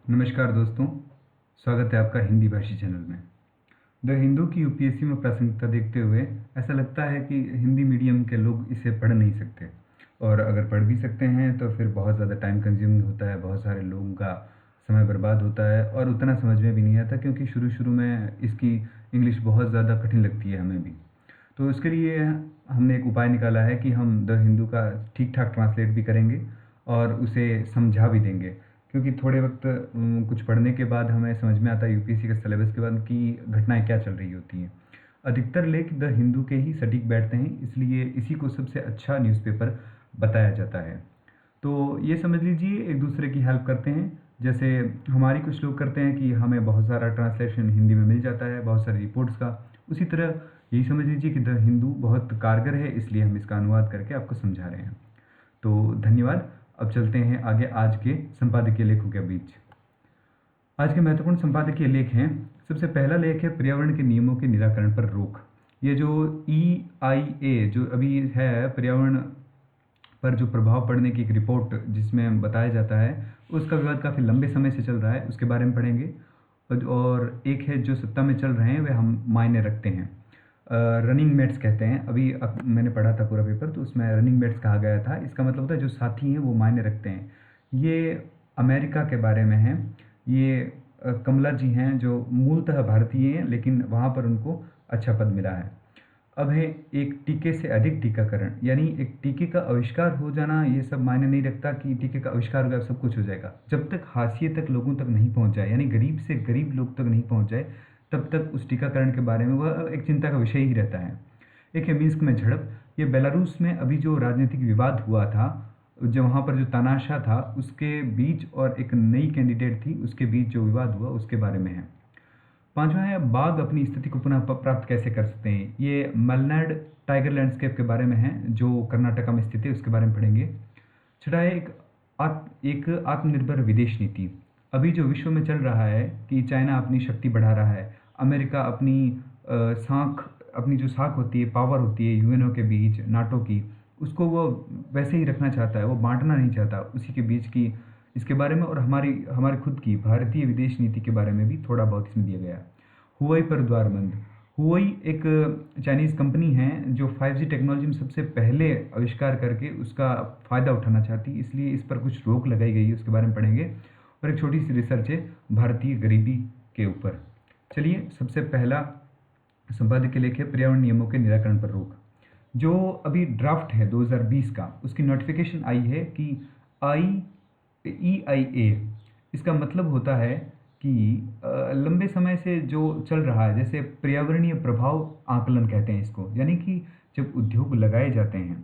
नमस्कार दोस्तों, स्वागत है आपका हिंदी भाषी चैनल में। द हिंदू की यूपीएससी में प्रासंगिकता देखते हुए ऐसा लगता है कि हिंदी मीडियम के लोग इसे पढ़ नहीं सकते, और अगर पढ़ भी सकते हैं तो फिर बहुत ज़्यादा टाइम कंज्यूमिंग होता है, बहुत सारे लोगों का समय बर्बाद होता है और उतना समझ में भी नहीं आता, क्योंकि शुरू शुरू में इसकी इंग्लिश बहुत ज़्यादा कठिन लगती है हमें भी। तो इसके लिए हमने एक उपाय निकाला है कि हम द हिंदू का ठीक ठाक ट्रांसलेट भी करेंगे और उसे समझा भी देंगे, क्योंकि थोड़े वक्त कुछ पढ़ने के बाद हमें समझ में आता है यूपीएससी के सिलेबस के बाद कि घटनाएं क्या चल रही होती हैं। अधिकतर लेख द हिंदू के ही सटीक बैठते हैं, इसलिए इसी को सबसे अच्छा न्यूज़पेपर बताया जाता है। तो ये समझ लीजिए, एक दूसरे की हेल्प करते हैं। जैसे हमारी कुछ लोग करते हैं कि हमें बहुत सारा ट्रांसलेशन हिंदी में मिल जाता है, बहुत सारी रिपोर्ट्स का। उसी तरह यही समझ लीजिए कि द हिंदू बहुत कारगर है, इसलिए हम इसका अनुवाद करके आपको समझा रहे हैं। तो धन्यवाद। अब चलते हैं आगे आज के संपादकीय लेखों के बीच। आज के महत्वपूर्ण संपादकीय लेख हैं। सबसे पहला लेख है पर्यावरण के नियमों के निराकरण पर रोक। ये जो EIA जो अभी है, पर्यावरण पर जो प्रभाव पड़ने की एक रिपोर्ट जिसमें बताया जाता है, उसका विवाद काफ़ी लंबे समय से चल रहा है, उसके बारे में पढ़ेंगे। और एक है जो सत्ता में चल रहे हैं वे हम मायने रखते हैं, रनिंग मेट्स कहते हैं। अभी मैंने पढ़ा था पूरा पेपर, तो उसमें रनिंग मेट्स कहा गया था। इसका मतलब होता है जो साथी हैं वो मायने रखते हैं। ये अमेरिका के बारे में है। ये कमला जी हैं जो मूलतः भारतीय हैं, लेकिन वहाँ पर उनको अच्छा पद मिला है। अब है एक टीके से अधिक टीकाकरण, यानी एक टीके का आविष्कार हो जाना ये सब मायने नहीं रखता कि टीके का आविष्कार हो गया सब कुछ हो जाएगा। जब तक हाशिए तक लोगों तक नहीं पहुंच जाए, यानी गरीब से गरीब लोग तक नहीं पहुंच जाए, तब तक उस टीकाकरण के बारे में वह एक चिंता का विषय ही रहता है। एक है मिन्स्क में झड़प। ये बेलारूस में अभी जो राजनीतिक विवाद हुआ था, जो वहाँ पर जो तनाशा था उसके बीच और एक नई कैंडिडेट थी उसके बीच जो विवाद हुआ उसके बारे में है। पांचवा है बाघ अपनी स्थिति को पुनः प्राप्त कैसे कर सकते हैं। ये मलनाड टाइगर लैंडस्केप के बारे में है जो कर्नाटका में स्थित है, उसके बारे में पढ़ेंगे। छठा है एक आत्मनिर्भर विदेश नीति। अभी जो विश्व में चल रहा है कि चाइना अपनी शक्ति बढ़ा रहा है, अमेरिका अपनी साख अपनी जो साख होती है, पावर होती है यूएनओ के बीच, नाटो की, उसको वो वैसे ही रखना चाहता है, वो बांटना नहीं चाहता उसी के बीच की। इसके बारे में और हमारी हमारी खुद की भारतीय विदेश नीति के बारे में भी थोड़ा बहुत इसमें दिया गया है। हुआई पर द्वार बंद। हुआई एक चाइनीज़ कंपनी है जो 5G टेक्नोलॉजी में सबसे पहले आविष्कार करके उसका फ़ायदा उठाना चाहती है, इसलिए इस पर कुछ रोक लगाई गई है, उसके बारे में पढ़ेंगे। और एक छोटी सी रिसर्च है भारतीय गरीबी के ऊपर। चलिए, सबसे पहला संपादकीय लेख है पर्यावरण नियमों के निराकरण पर रोक। जो अभी ड्राफ्ट है 2020 का, उसकी नोटिफिकेशन आई है कि EIA, इसका मतलब होता है कि लंबे समय से जो चल रहा है, जैसे पर्यावरणीय प्रभाव आकलन कहते हैं इसको, यानी कि जब उद्योग लगाए जाते हैं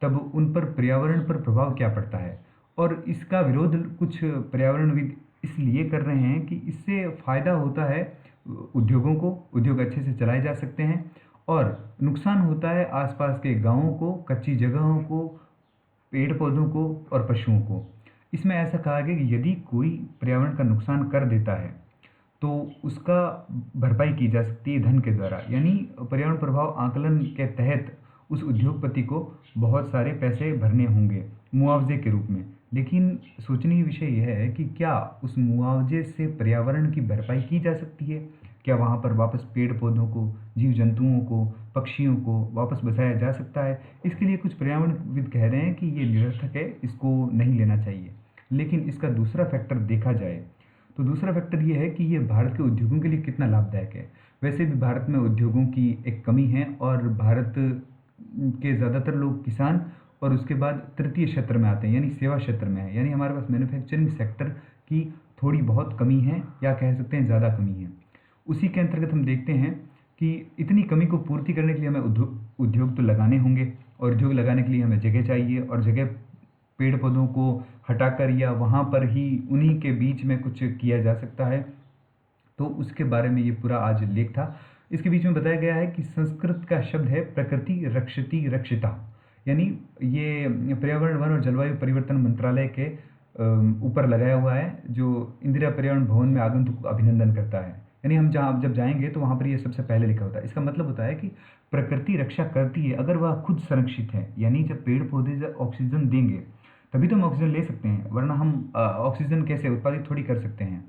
तब उन पर पर्यावरण पर प्रभाव क्या पड़ता है। और इसका विरोध कुछ पर्यावरणविद इसलिए कर रहे हैं कि इससे फ़ायदा होता है उद्योगों को, उद्योग अच्छे से चलाए जा सकते हैं, और नुकसान होता है आसपास के गांवों को, कच्ची जगहों को, पेड़ पौधों को और पशुओं को। इसमें ऐसा कहा गया कि यदि कोई पर्यावरण का नुकसान कर देता है तो उसका भरपाई की जा सकती है धन के द्वारा, यानी पर्यावरण प्रभाव आकलन के तहत उस उद्योगपति को बहुत सारे पैसे भरने होंगे मुआवजे के रूप में। लेकिन सोचने की विषय यह है कि क्या उस मुआवजे से पर्यावरण की भरपाई की जा सकती है? क्या वहाँ पर वापस पेड़ पौधों को, जीव जंतुओं को, पक्षियों को वापस बसाया जा सकता है? इसके लिए कुछ पर्यावरणविद कह रहे हैं कि ये निरर्थक है, इसको नहीं लेना चाहिए। लेकिन इसका दूसरा फैक्टर देखा जाए तो दूसरा फैक्टर ये है कि ये भारत के उद्योगों के लिए कितना लाभदायक है। वैसे भी भारत में उद्योगों की एक कमी है, और भारत के ज़्यादातर लोग किसान और उसके बाद तृतीय क्षेत्र में आते हैं, यानी सेवा क्षेत्र में है, यानी हमारे पास मैन्युफैक्चरिंग सेक्टर की थोड़ी बहुत कमी है, या कह सकते हैं ज़्यादा कमी है। उसी के अंतर्गत हम देखते हैं कि इतनी कमी को पूर्ति करने के लिए हमें उद्योग तो लगाने होंगे, और उद्योग लगाने के लिए हमें जगह चाहिए, और जगह पेड़ पौधों को हटाकर या वहाँ पर ही उन्हीं के बीच में कुछ किया जा सकता है। तो उसके बारे में ये पूरा आज लेख था। इसके बीच में बताया गया है कि संस्कृत का शब्द है प्रकृति रक्षति रक्षिता, यानी ये पर्यावरण वन और जलवायु परिवर्तन मंत्रालय के ऊपर लगाया हुआ है, जो इंदिरा पर्यावरण भवन में आगंतुक को अभिनंदन करता है। यानी हम जहाँ जब जाएंगे तो वहाँ पर ये सबसे पहले लिखा होता है। इसका मतलब होता है कि प्रकृति रक्षा करती है अगर वह खुद संरक्षित है, यानी जब पेड़ पौधे जब ऑक्सीजन देंगे तभी तो हम ऑक्सीजन ले सकते हैं, वरना हम ऑक्सीजन कैसे उत्पादित थोड़ी कर सकते हैं।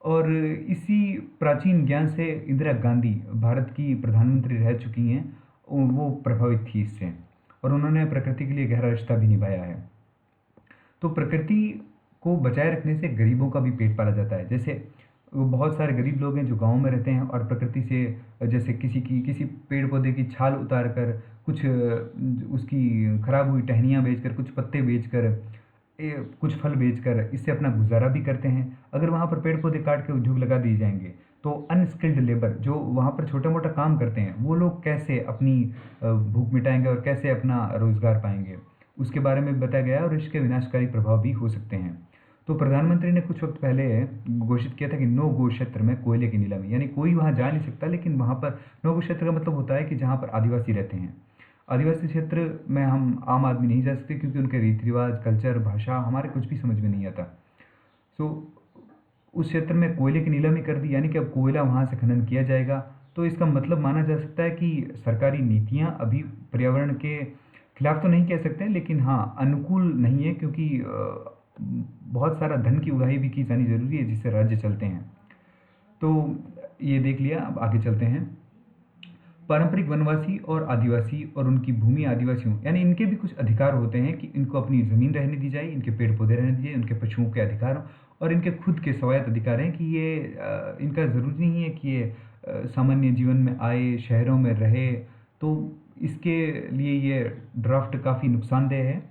और इसी प्राचीन ज्ञान से इंदिरा गांधी भारत की प्रधानमंत्री रह चुकी हैं, वो प्रभावित थी इससे, और उन्होंने प्रकृति के लिए गहरा रिश्ता भी निभाया है। तो प्रकृति को बचाए रखने से गरीबों का भी पेट पाला जाता है। जैसे वो बहुत सारे गरीब लोग हैं जो गाँव में रहते हैं और प्रकृति से जैसे किसी पेड़ पौधे की छाल उतार कर, कुछ उसकी खराब हुई टहनियाँ बेचकर, कुछ पत्ते बेचकर, कुछ फल बेचकर इससे अपना गुजारा भी करते हैं। अगर वहाँ पर पेड़ पौधे काट के उद्योग लगा दिए जाएंगे तो अनस्किल्ड लेबर जो वहाँ पर छोटा मोटा काम करते हैं वो लोग कैसे अपनी भूख मिटाएंगे और कैसे अपना रोजगार पाएंगे, उसके बारे में बताया गया है, और इसके विनाशकारी प्रभाव भी हो सकते हैं। तो प्रधानमंत्री ने कुछ वक्त पहले घोषित किया था कि नो गो क्षेत्र में कोयले की नीलामी, यानी कोई वहाँ जा नहीं सकता, लेकिन वहाँ पर नो गो क्षेत्र का मतलब होता है कि जहाँ पर आदिवासी रहते हैं। आदिवासी क्षेत्र में हम आम आदमी नहीं जा सकते क्योंकि उनके रीति रिवाज, कल्चर, भाषा हमारे कुछ भी समझ में नहीं आता। सो उस क्षेत्र में कोयले की नीलामी कर दी, यानी कि अब कोयला वहाँ से खनन किया जाएगा। तो इसका मतलब माना जा सकता है कि सरकारी नीतियाँ अभी पर्यावरण के खिलाफ तो नहीं कह सकते, लेकिन हाँ अनुकूल नहीं है, क्योंकि बहुत सारा धन की उगाही भी की जानी जरूरी है जिससे राज्य चलते हैं। तो ये देख लिया, अब आगे चलते हैं। पारंपरिक वनवासी और आदिवासी और उनकी भूमि आदिवासियों, यानी इनके भी कुछ अधिकार होते हैं कि इनको अपनी ज़मीन रहने दी जाए, इनके पेड़ पौधे रहने दिए, उनके पशुओं के अधिकार और इनके खुद के स्वायत्त अधिकार हैं कि ये इनका ज़रूरी नहीं है कि ये सामान्य जीवन में आए, शहरों में रहे। तो इसके लिए ये ड्राफ्ट काफ़ी नुकसानदेह है।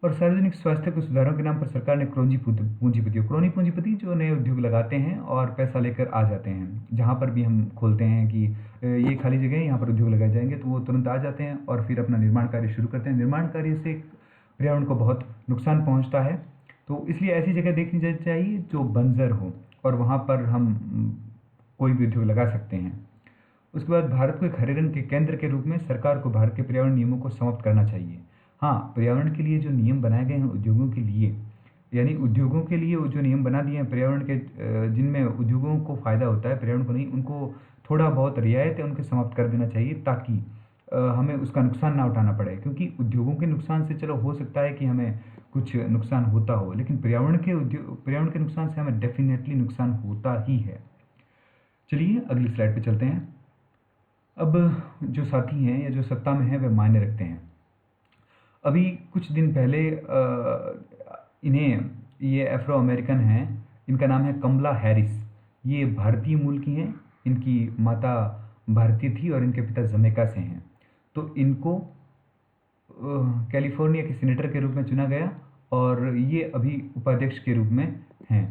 और सार्वजनिक स्वास्थ्य के सुधारों के नाम पर सरकार ने क्रोनी पूंजीपति जो नए उद्योग लगाते हैं और पैसा लेकर आ जाते हैं, जहाँ पर भी हम खोलते हैं कि ये खाली जगह है, यहाँ पर उद्योग लगाए जाएंगे, तो वो तुरंत आ जाते हैं और फिर अपना निर्माण कार्य शुरू करते हैं। निर्माण कार्य से पर्यावरण को बहुत नुकसान पहुँचता है। तो इसलिए ऐसी जगह देखनी चाहिए जो बंजर हो और वहाँ पर हम कोई भी उद्योग लगा सकते हैं। उसके बाद भारत को एक हरे रंग के केंद्र के रूप में सरकार को भारत के पर्यावरण नियमों को समाप्त करना चाहिए। हाँ, पर्यावरण के लिए जो नियम बनाए गए हैं उद्योगों के लिए, यानी उद्योगों के लिए वो जो नियम बना दिए हैं पर्यावरण के, जिनमें उद्योगों को फ़ायदा होता है पर्यावरण को नहीं, उनको थोड़ा बहुत रियायत है उनको समाप्त कर देना चाहिए, ताकि हमें उसका नुकसान ना उठाना पड़े। क्योंकि उद्योगों के नुकसान से चलो हो सकता है कि हमें कुछ नुकसान होता हो, लेकिन पर्यावरण के नुकसान से हमें डेफिनेटली नुकसान होता ही है। चलिए अगली स्लाइड पे चलते हैं। अब जो साथी हैं या जो सत्ता में हैं वे मायने रखते हैं। अभी कुछ दिन पहले इन्हें, ये अफ्रो अमेरिकन हैं, इनका नाम है कमला हैरिस। ये भारतीय मूल की हैं, इनकी माता भारतीय थी और इनके पिता जमैका से हैं। तो इनको कैलिफोर्निया के सीनेटर के रूप में चुना गया और ये अभी उपाध्यक्ष के रूप में हैं।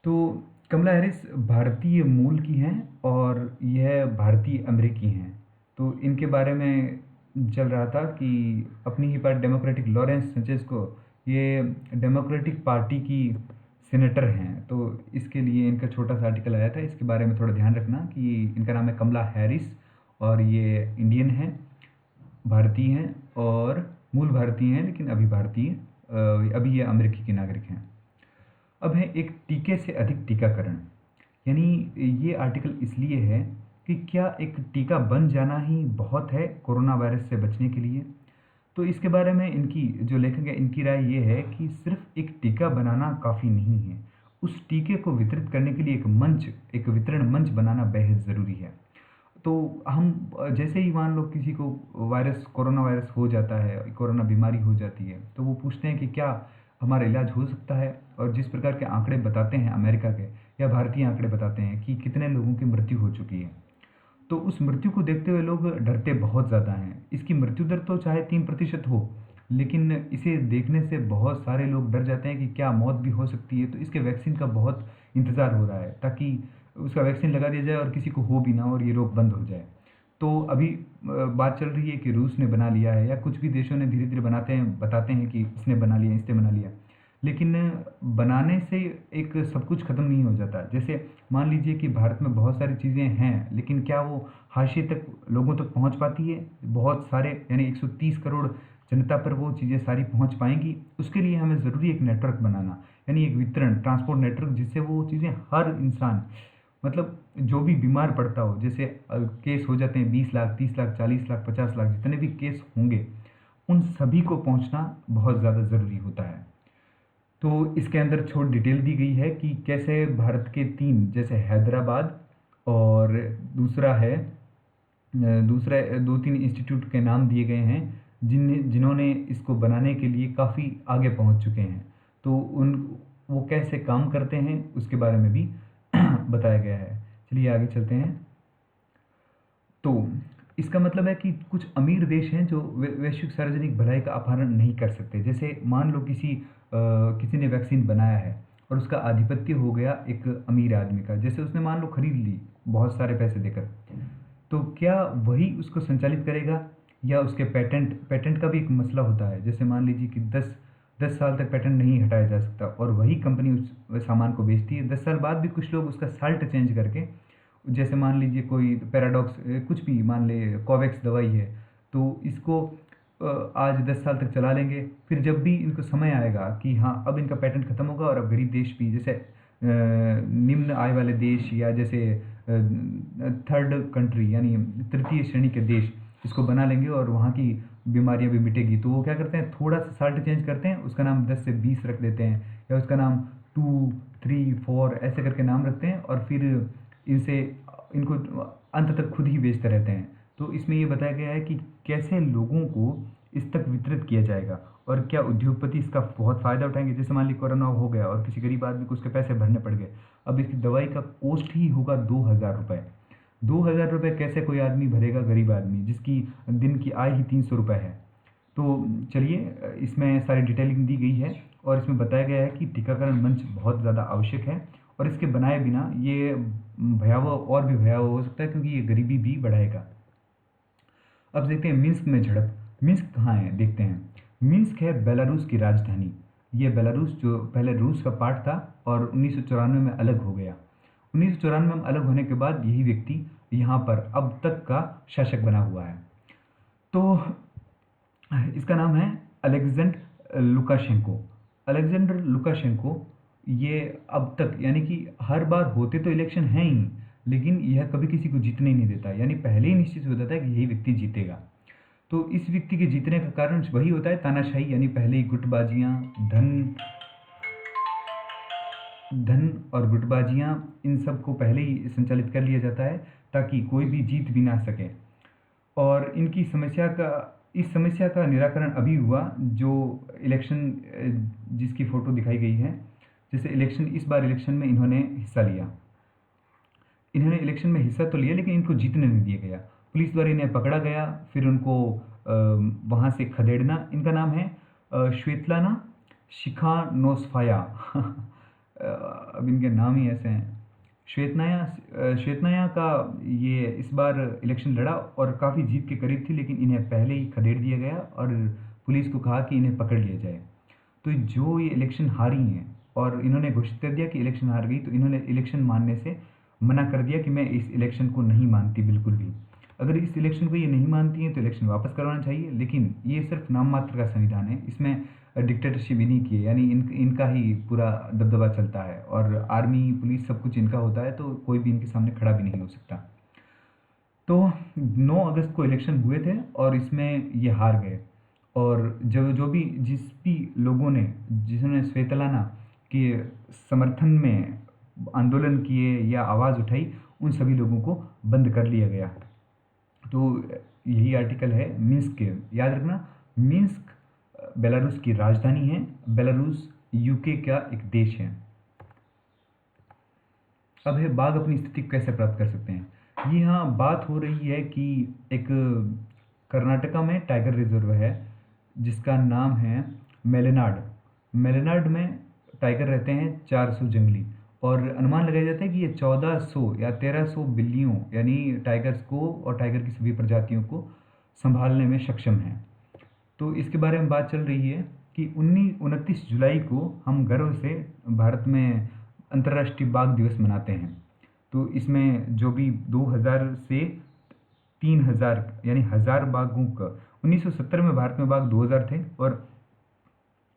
तो कमला हैरिस भारतीय मूल की हैं और यह भारतीय अमेरिकी हैं। तो इनके बारे में चल रहा था कि अपनी ही पार्टी डेमोक्रेटिक, लॉरेंस सेंचेज को, ये डेमोक्रेटिक पार्टी की सेनेटर हैं। तो इसके लिए इनका छोटा सा आर्टिकल आया था, इसके बारे में थोड़ा ध्यान रखना कि इनका नाम है कमला हैरिस और ये इंडियन हैं, भारतीय हैं और मूल भारतीय हैं, लेकिन अभी ये अमेरिकी के नागरिक हैं। अब है एक टीके से अधिक टीकाकरण, यानी ये आर्टिकल इसलिए है कि क्या एक टीका बन जाना ही बहुत है कोरोना वायरस से बचने के लिए। तो इसके बारे में इनकी जो लेखक है, इनकी राय ये है कि सिर्फ एक टीका बनाना काफ़ी नहीं है, उस टीके को वितरित करने के लिए एक वितरण मंच बनाना बेहद ज़रूरी है। तो हम जैसे ही मान लो किसी को कोरोना वायरस हो जाता है, कोरोना बीमारी हो जाती है, तो वो पूछते हैं कि क्या हमारा इलाज हो सकता है। और जिस प्रकार के आंकड़े बताते हैं अमेरिका के या भारतीय आंकड़े बताते हैं कि कितने लोगों की मृत्यु हो चुकी है, तो उस मृत्यु को देखते हुए लोग डरते बहुत ज़्यादा हैं। इसकी मृत्यु दर तो चाहे 3% हो, लेकिन इसे देखने से बहुत सारे लोग डर जाते हैं कि क्या मौत भी हो सकती है। तो इसके वैक्सीन का बहुत इंतज़ार हो रहा है ताकि उसका वैक्सीन लगा दिया जाए और किसी को हो भी ना और ये रोग बंद हो जाए। तो अभी बात चल रही है कि रूस ने बना लिया है या कुछ भी देशों ने धीरे धीरे बताते हैं कि इसने बना लिया, लेकिन बनाने से एक सब कुछ ख़त्म नहीं हो जाता। जैसे मान लीजिए कि भारत में बहुत सारी चीज़ें हैं, लेकिन क्या वो हाशिए तक लोगों तक पहुंच पाती है? बहुत सारे, यानी 130 करोड़ जनता पर वो चीज़ें सारी पहुंच पाएंगी? उसके लिए हमें ज़रूरी एक नेटवर्क बनाना, यानी एक वितरण ट्रांसपोर्ट नेटवर्क, जिससे वो चीज़ें हर इंसान, मतलब जो भी बीमार पड़ता हो, जैसे केस हो जाते हैं 20 लाख, 30 लाख, 40 लाख, 50 लाख, जितने भी केस होंगे, उन सभी को पहुंचना बहुत ज़्यादा ज़रूरी होता है। तो इसके अंदर छोट डिटेल दी गई है कि कैसे भारत के 3 जैसे हैदराबाद और दूसरा है दूसरा 2-3 इंस्टीट्यूट के नाम दिए गए हैं जिन्होंने इसको बनाने के लिए काफ़ी आगे पहुंच चुके हैं। तो उन वो कैसे काम करते हैं उसके बारे में भी बताया गया है। चलिए आगे चलते हैं। तो इसका मतलब है कि कुछ अमीर देश हैं जो वैश्विक सार्वजनिक भलाई का अपहरण नहीं कर सकते। जैसे मान लो किसी ने वैक्सीन बनाया है और उसका आधिपत्य हो गया एक अमीर आदमी का, जैसे उसने मान लो खरीद ली बहुत सारे पैसे देकर, तो क्या वही उसको संचालित करेगा या उसके पेटेंट का भी एक मसला होता है। जैसे मान लीजिए कि 10 साल तक पेटेंट नहीं हटाया जा सकता और वही कंपनी उस सामान को बेचती है। 10 साल बाद भी कुछ लोग उसका साल्ट चेंज करके, जैसे मान लीजिए कोई पैराडॉक्स कुछ भी मान ले, कोवैक्स दवाई है, तो इसको आज 10 साल तक चला लेंगे। फिर जब भी इनको समय आएगा कि हाँ अब इनका पेटेंट खत्म होगा और अब गरीब देश भी, जैसे निम्न आय वाले देश या जैसे थर्ड कंट्री यानी तृतीय श्रेणी के देश इसको बना लेंगे और वहाँ की बीमारियाँ भी मिटेगी। तो वो क्या करते हैं, थोड़ा सा साल्ट चेंज करते हैं, उसका नाम 10 से 20 रख देते हैं या उसका नाम 2, 3, 4 ऐसे करके नाम रखते हैं और फिर इनसे इनको अंत तक खुद ही बेचते रहते हैं। तो इसमें ये बताया गया है कि कैसे लोगों को इस तक वितरित किया जाएगा और क्या उद्योगपति इसका बहुत फ़ायदा उठाएंगे। जैसे मान ली कोरोना हो गया और किसी गरीब आदमी को उसके पैसे भरने पड़ गए, अब इसकी दवाई का कॉस्ट ही होगा 2,000 रुपये। 2,000 रुपये कैसे कोई आदमी भरेगा, गरीब आदमी जिसकी दिन की आय ही 300 रुपये है। तो चलिए इसमें सारी डिटेलिंग दी गई है और इसमें बताया गया है कि टीकाकरण मंच बहुत ज़्यादा आवश्यक है और इसके बनाए बिना ये भयावह और भी भयावह हो सकता है क्योंकि ये गरीबी भी बढ़ाएगा। अब देखते हैं मिन्स्क में झड़प। मिन्स्क कहाँ है देखते हैं। मिन्स्क है बेलारूस की राजधानी। ये बेलारूस जो पहले रूस का पार्ट था और 1994 में अलग हो गया। 1994 में अलग होने के बाद यही व्यक्ति यहाँ पर अब तक का शासक बना हुआ है। तो इसका नाम है अलेक्जेंडर लुकाशेंको। अलेक्जेंडर लुकाशेंको ये अब तक यानी कि हर बार होते तो इलेक्शन हैं ही, लेकिन यह कभी किसी को जीतने ही नहीं देता, यानी पहले ही निश्चित हो जाता है कि यही व्यक्ति जीतेगा। तो इस व्यक्ति के जीतने का कारण वही होता है तानाशाही, यानी पहले ही गुटबाजियाँ, धन और गुटबाजियाँ इन सब को पहले ही संचालित कर लिया जाता है ताकि कोई भी जीत भी ना सके। और इस समस्या का निराकरण अभी हुआ जो इलेक्शन जिसकी फ़ोटो दिखाई गई है। जैसे इस बार इलेक्शन में इन्होंने हिस्सा लिया। इन्होंने इलेक्शन में हिस्सा तो लिया लेकिन इनको जीतने नहीं दिया गया। पुलिस द्वारा इन्हें पकड़ा गया, फिर उनको वहाँ से खदेड़ना। इनका नाम है श्वेतलाना शिखानोस्फाया। अब इनके नाम ही ऐसे हैं। श्वेतनाया का ये इस बार इलेक्शन लड़ा और काफ़ी जीत के करीब थी, लेकिन इन्हें पहले ही खदेड़ दिया गया और पुलिस को कहा कि इन्हें पकड़ लिया जाए। तो जो ये इलेक्शन हारी हैं और इन्होंने घोषित कर दिया कि इलेक्शन हार गई, तो इन्होंने इलेक्शन मानने से मना कर दिया कि मैं इस इलेक्शन को नहीं मानती बिल्कुल भी। अगर इस इलेक्शन को ये नहीं मानती हैं तो इलेक्शन वापस करवाना चाहिए, लेकिन ये सिर्फ नाम मात्र का संविधान है, इसमें डिक्टेटरशिप इन्हीं की है, यानी इनका ही पूरा दबदबा चलता है और आर्मी पुलिस सब कुछ इनका होता है, तो कोई भी इनके सामने खड़ा भी नहीं हो सकता। तो 9 अगस्त को इलेक्शन हुए थे और इसमें ये हार गए और जिस भी लोगों ने जिन्होंने श्वेतलाना के समर्थन में आंदोलन किए या आवाज़ उठाई, उन सभी लोगों को बंद कर लिया गया। तो यही आर्टिकल है मिन्स्क के, याद रखना। मिन्स्क बेलारूस की राजधानी है। बेलारूस यूके का एक देश है। अब है बाघ अपनी स्थिति को कैसे प्राप्त कर सकते हैं। ये यहाँ बात हो रही है कि एक कर्नाटका में टाइगर रिजर्व है जिसका नाम है मेलेनाड। मेलेनाड में टाइगर रहते हैं 400 जंगली और अनुमान लगाया जाता है कि ये 1400 या 1300 बिल्लियों यानी टाइगर्स को और टाइगर की सभी प्रजातियों को संभालने में सक्षम हैं। तो इसके बारे में बात चल रही है कि 29 जुलाई को हम गर्व से भारत में अंतर्राष्ट्रीय बाघ दिवस मनाते हैं। तो इसमें जो भी 2000 से 3000 यानी 1000 बाघों का, 1970 में भारत में बाघ 2000 थे और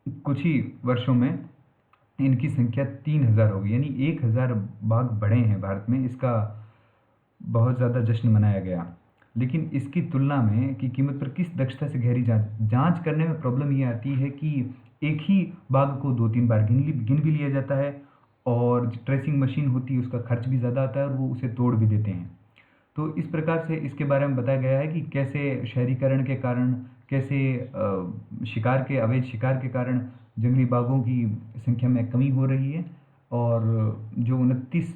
कुछ ही वर्षों में इनकी संख्या 3000 हो गई, यानी 1000 बाघ बढ़े हैं भारत में। इसका बहुत ज़्यादा जश्न मनाया गया। लेकिन इसकी तुलना में कि कीमत पर किस दक्षता से गहरी जाँच जाँच करने में प्रॉब्लम ये आती है कि एक ही बाघ को 2-3 बार गिन भी लिया जाता है और जो ट्रेसिंग मशीन होती है उसका खर्च भी ज़्यादा आता है और वो उसे तोड़ भी देते हैं। तो इस प्रकार से इसके बारे में बताया गया है कि कैसे शहरीकरण के कारण, कैसे शिकार के अवैध शिकार के कारण जंगली बाघों की संख्या में कमी हो रही है और जो 29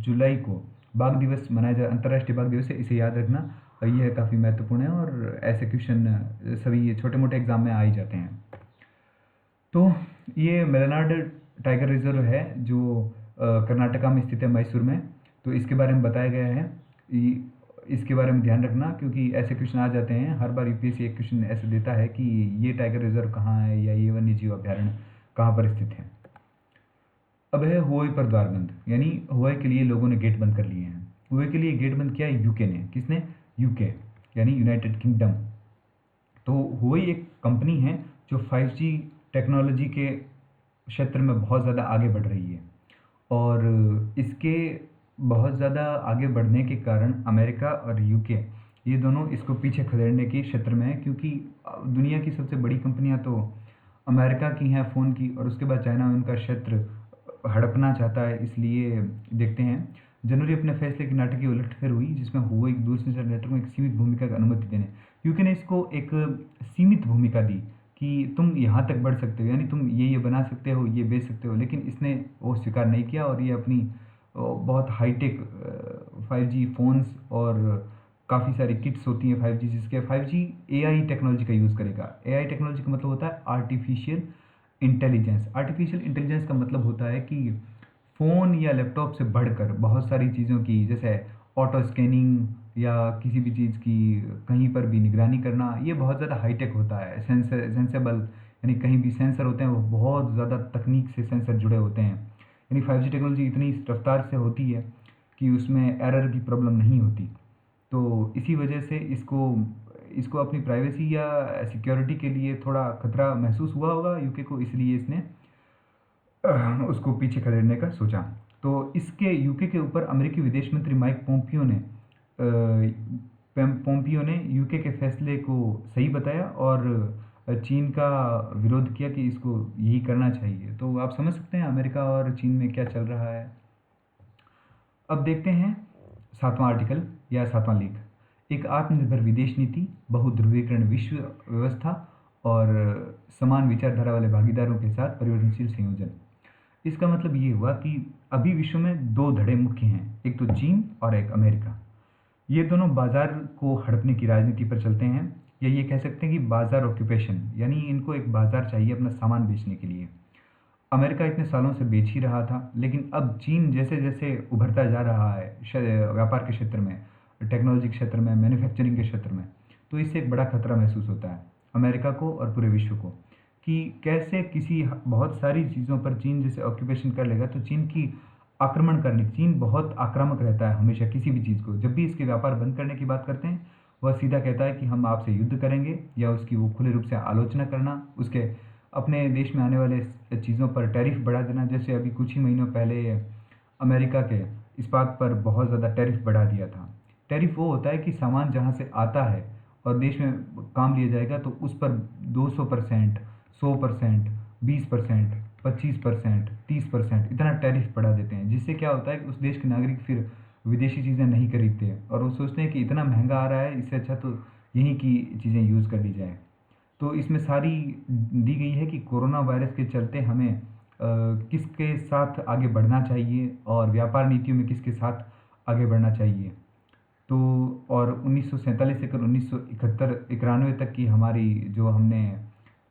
जुलाई को बाघ दिवस मनाया जा अंतर्राष्ट्रीय बाघ दिवस है, इसे याद रखना यह काफ़ी महत्वपूर्ण है और ऐसे क्वेश्चन सभी ये छोटे-मोटे एग्ज़ाम में आ ही जाते हैं। तो ये मलेनाड टाइगर रिज़र्व है जो कर्नाटका में स्थित है मैसूर में। तो इसके बारे में बताया गया है। इसके बारे में ध्यान रखना क्योंकि ऐसे क्वेश्चन आ जाते हैं। हर बार यूपीएससी एक क्वेश्चन ऐसे देता है कि ये टाइगर रिज़र्व कहाँ है या ये वन्यजीव अभयारण्य कहाँ पर स्थित है। अब है हुआई पर द्वार बंद, यानी हुआई के लिए लोगों ने गेट बंद कर लिए हैं। हुआई के लिए गेट बंद किया है यूके ने। किसने? यूके, यानी यूनाइटेड किंगडम। तो हुआई एक कंपनी है जो 5G टेक्नोलॉजी के क्षेत्र में बहुत ज़्यादा आगे बढ़ रही है और इसके बहुत ज़्यादा आगे बढ़ने के कारण अमेरिका और यूके ये दोनों इसको पीछे खदेड़ने के क्षेत्र में है क्योंकि दुनिया की सबसे बड़ी कंपनियां तो अमेरिका की हैं फ़ोन की और उसके बाद चाइना उनका क्षेत्र हड़पना चाहता है। इसलिए देखते हैं जनवरी अपने फैसले की नाटकीय उलटफेर हुई जिसमें हुआई एक दूरसंचार नेटवर्क में एक सीमित भूमिका की अनुमति देने यूके ने इसको एक सीमित भूमिका दी कि तुम यहाँ तक बढ़ सकते हो, यानी तुम ये बना सकते हो, ये बेच सकते हो, लेकिन इसने वो स्वीकार नहीं किया और ये अपनी बहुत हाईटेक 5G फ़ोन्स और काफ़ी सारी किट्स होती हैं 5G जिसके 5G एआई टेक्नोलॉजी का यूज़ करेगा। एआई टेक्नोलॉजी का मतलब होता है आर्टिफिशियल इंटेलिजेंस। आर्टिफिशियल इंटेलिजेंस का मतलब होता है कि फ़ोन या लैपटॉप से बढ़कर बहुत सारी चीज़ों की जैसे ऑटो स्कैनिंग या किसी भी चीज़ की कहीं पर भी निगरानी करना, ये बहुत ज़्यादा हाईटेक होता है। सेंसेबल यानी कहीं भी सेंसर होते हैं वो बहुत ज़्यादा तकनीक से सेंसर जुड़े होते हैं। यानी 5G टेक्नोलॉजी इतनी रफ्तार से होती है कि उसमें एरर की प्रॉब्लम नहीं होती। तो इसी वजह से इसको इसको अपनी प्राइवेसी या सिक्योरिटी के लिए थोड़ा खतरा महसूस हुआ होगा यूके को, इसलिए इसने उसको पीछे खदेड़ने का सोचा। तो इसके यूके के ऊपर अमेरिकी विदेश मंत्री माइक पोम्पियो ने यूके के फैसले को सही बताया और चीन का विरोध किया कि इसको यही करना चाहिए। तो आप समझ सकते हैं अमेरिका और चीन में क्या चल रहा है। अब देखते हैं 7वां आर्टिकल या 7वां लेख, एक आत्मनिर्भर विदेश नीति, बहुध्रुवीकरण विश्व व्यवस्था और समान विचारधारा वाले भागीदारों के साथ परिवर्तनशील संयोजन। इसका मतलब ये हुआ कि अभी विश्व में दो धड़े मुख्य हैं, एक तो चीन और एक अमेरिका। ये दोनों बाजार को हड़पने की राजनीति पर चलते हैं या ये कह सकते हैं कि बाजार ऑक्यूपेशन, यानी इनको एक बाजार चाहिए अपना सामान बेचने के लिए। अमेरिका इतने सालों से बेच ही रहा था, लेकिन अब चीन जैसे जैसे उभरता जा रहा है व्यापार के क्षेत्र में, टेक्नोलॉजी के क्षेत्र में, मैन्युफैक्चरिंग के क्षेत्र में, तो इससे एक बड़ा खतरा महसूस होता है अमेरिका को और पूरे विश्व को कि कैसे किसी बहुत सारी चीज़ों पर चीन जैसे ऑक्यूपेशन कर लेगा। तो चीन की आक्रमण करने, चीन बहुत आक्रामक रहता है हमेशा किसी भी चीज़ को। जब भी इसके व्यापार बंद करने की बात करते हैं वह सीधा कहता है कि हम आपसे युद्ध करेंगे या उसकी वो खुले रूप से आलोचना करना, उसके अपने देश में आने वाले चीज़ों पर टैरिफ बढ़ा देना। जैसे अभी कुछ ही महीनों पहले अमेरिका के इस्पात पर बहुत ज़्यादा टैरिफ बढ़ा दिया था। टैरिफ वो होता है कि सामान जहाँ से आता है और देश में काम लिया जाएगा तो उस पर 200%, 100%, 20%, 25%, 30% इतना टैरिफ बढ़ा देते हैं, जिससे क्या होता है कि उस देश के नागरिक फिर विदेशी चीज़ें नहीं खरीदते और वो सोचते हैं कि इतना महंगा आ रहा है, इससे अच्छा तो यहीं की चीज़ें यूज़ कर ली जाए। तो इसमें सारी दी गई है कि कोरोना वायरस के चलते हमें किसके साथ आगे बढ़ना चाहिए और व्यापार नीतियों में किसके साथ आगे बढ़ना चाहिए। तो और 1947 से लेकर 1991 तक की हमारी जो हमने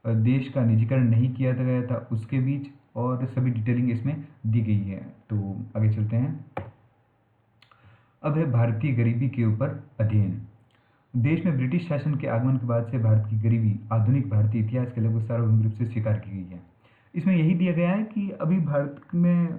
देश का निजीकरण नहीं किया गया था उसके बीच और सभी डिटेलिंग इसमें दी गई है। तो आगे चलते हैं। अब है भारतीय गरीबी के ऊपर अध्ययन। देश में ब्रिटिश शासन के आगमन के बाद से भारत की गरीबी आधुनिक भारतीय इतिहास के लगभग सार्वभौमिक रूप से स्वीकार की गई है। इसमें यही दिया गया है कि अभी भारत में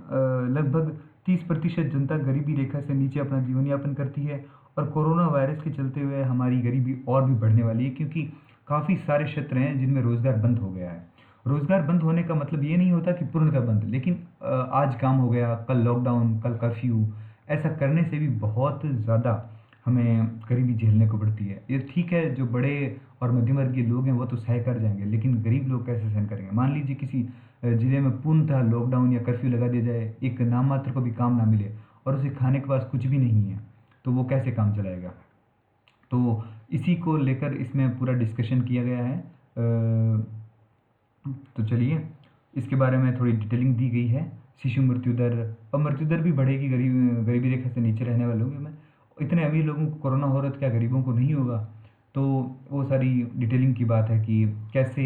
लगभग 30% जनता गरीबी रेखा से नीचे अपना जीवन यापन करती है और कोरोना वायरस के चलते हुए हमारी गरीबी और भी बढ़ने वाली है क्योंकि काफ़ी सारे क्षेत्र हैं जिनमें रोज़गार बंद हो गया है। रोज़गार बंद होने का मतलब ये नहीं होता कि पूर्णतः बंद, लेकिन आज काम हो गया, कल लॉकडाउन, कल कर्फ्यू, ऐसा करने से भी बहुत ज़्यादा हमें गरीबी झेलने को पड़ती है। ये ठीक है, जो बड़े और मध्यम वर्गीय लोग हैं वो तो सह कर जाएंगे, लेकिन गरीब लोग कैसे सहन करेंगे? मान लीजिए किसी ज़िले में पूर्णतः लॉकडाउन या कर्फ्यू लगा दिया जाए, एक नाम मात्र को भी काम ना मिले और उसे खाने के पास कुछ भी नहीं है, तो वो कैसे काम चलाएगा? तो इसी को लेकर इसमें पूरा डिस्कशन किया गया है। तो चलिए, इसके बारे में थोड़ी डिटेलिंग दी गई है। शिशु मृत्यु दर, और मृत्यु दर भी बढ़ेगी गरीबी रेखा से नीचे रहने वालों में। इतने अमीर लोगों को कोरोना हो रहा है तो क्या गरीबों को नहीं होगा? तो वो सारी डिटेलिंग की बात है कि कैसे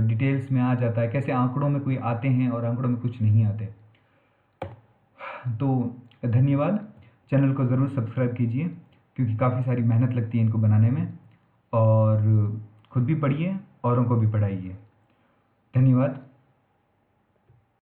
डिटेल्स में आ जाता है, कैसे आंकड़ों में कोई आते हैं और आंकड़ों में कुछ नहीं आते। तो धन्यवाद। चैनल को ज़रूर सब्सक्राइब कीजिए, क्योंकि काफ़ी सारी मेहनत लगती है इनको बनाने में, और खुद भी पढ़िए, औरों को भी पढ़ाइए। धन्यवाद।